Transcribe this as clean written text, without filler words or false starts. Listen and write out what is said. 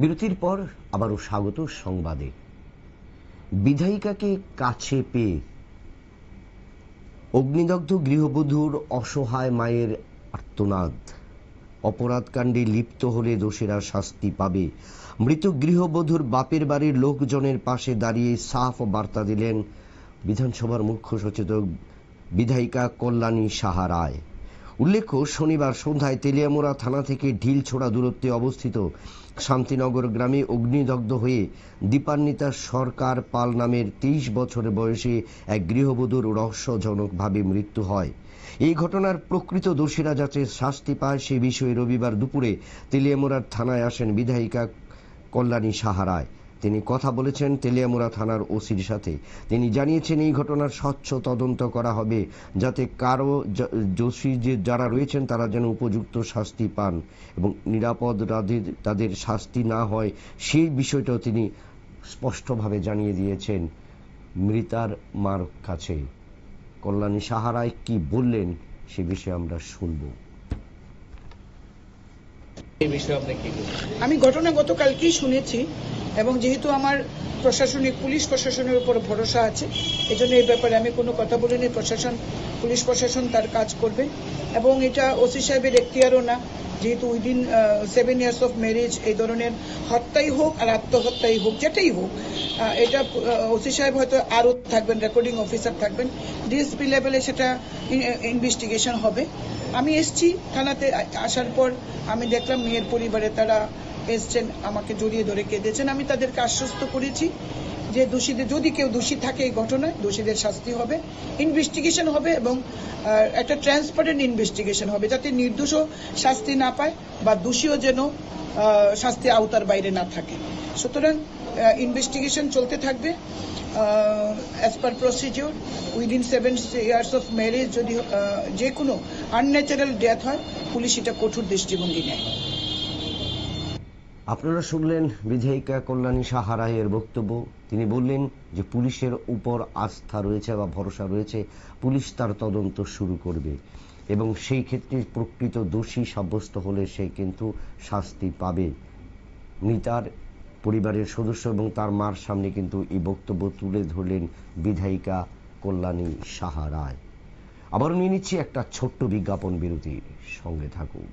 বিরতির পর আবারও স্বাগত সংবাদে। বিধায়িকাকে কাছে পেয়ে অগ্নিদগ্ধ গৃহবধূর অসহায় মায়ের আর্তনাদ। অপরাধকাণ্ডে লিপ্ত হলে দোষীরা শাস্তি পাবে। মৃত গৃহবধূর বাপের বাড়ির লোকজনের পাশে দাঁড়িয়ে সাফ বার্তা দিলেন বিধানসভার মুখ্য সচেতক বিধায়িকা কল্যাণী সাহা রায়। উল্লেখ্য, শনিবার সন্ধ্যায় তেলিয়ামুড়া থানা থেকে ঢিলছোড়া দূরত্বে অবস্থিত শান্তিনগর গ্রামে অগ্নিদগ্ধ হয়ে দীপান্বিতা সরকার পাল নামের 23 বছর বয়সী এক গৃহবধূর রহস্যজনকভাবে মৃত্যু হয়। এই ঘটনার প্রকৃত দোষীরা যাতে শাস্তি পায় সে বিষয়ে রবিবার দুপুরে তেলিয়ামুড়ার থানায় আসেন বিধায়িকা কল্যাণী সাহা রায়। তিনি কথা বলেছেন তেলিয়ামুড়া থানার ওসির সাথে। তিনি জানিয়েছেন এই ঘটনার স্বচ্ছ তদন্ত করা হবে, যাতে কারো দোষী যারা রয়েছেন তারা যেন উপযুক্ত শাস্তি পান এবং নিরাপদ তাদের শাস্তি না হয় সেই বিষয়টাও তিনি স্পষ্টভাবে জানিয়ে দিয়েছেন মৃতার মার কাছে। কল্যাণী সাহা রায় কি বললেন সে বিষয়ে আমরা শুনব। আমি ঘটনা গতকালকেই শুনেছি এবং যেহেতু আমার পুলিশ প্রশাসনের উপর ভরসা আছে, এজন্য এই ব্যাপারে আমি কোনো কথা বলিনি। পুলিশ প্রশাসন তার কাজ করবে এবং এটা ওসি সাহেবের এখতিয়ারও না, যেহেতু উইদিন 7 years অফ ম্যারেজ এই ধরনের হত্যাই হোক আর আত্মহত্যাই হোক, যেটাই হোক, এটা ওসি সাহেব হয়তো আরও থাকবেন, রেকর্ডিং অফিসার থাকবেন, ডিএসপি লেভেলে সেটা ইনভেস্টিগেশন হবে। আমি এসছি থানাতে, আসার পর আমি দেখলাম মেয়ের পরিবারে তারা এসছেন, আমাকে জড়িয়ে ধরে কেঁদেছেন। আমি তাদেরকে আশ্বস্ত করেছি যে দোষীদের, যদি কেউ দোষী থাকে এই ঘটনায়, দোষীদের শাস্তি হবে, ইনভেস্টিগেশন হবে এবং একটা ট্রান্সপারেন্ট ইনভেস্টিগেশন হবে, যাতে নির্দোষও শাস্তি না পায় বা দোষীও যেন শাস্তি আওতার বাইরে না থাকে। সুতরাং ইনভেস্টিগেশন চলতে থাকবে as per procedure. Within 7 years of marriage যদি যে কোনো আনন্যাচারাল ডেথ হয়, পুলিশ এটা কঠোর দৃষ্টিভঙ্গি নেয়। আপনারা শুনলেন বিধায়িকা কল্যাণী সাহা রায়ের বক্তব্য। তিনি বললেন যে পুলিশের উপর আস্থা রয়েছে বা ভরসা রয়েছে, পুলিশ তার তদন্ত শুরু করবে এবং সেই ক্ষেত্রে প্রকৃত দোষী সাব্যস্ত হলে সে কিন্তু শাস্তি পাবে। মৃতার পরিবারের সদস্য এবং তার মার সামনে কিন্তু এই বক্তব্য তুলে ধরলেন বিধায়িকা কল্যাণী সাহা রায়। আবারও নিয়ে নিচ্ছি একটা ছোট্ট বিজ্ঞাপন বিরতির, সঙ্গে থাকুন।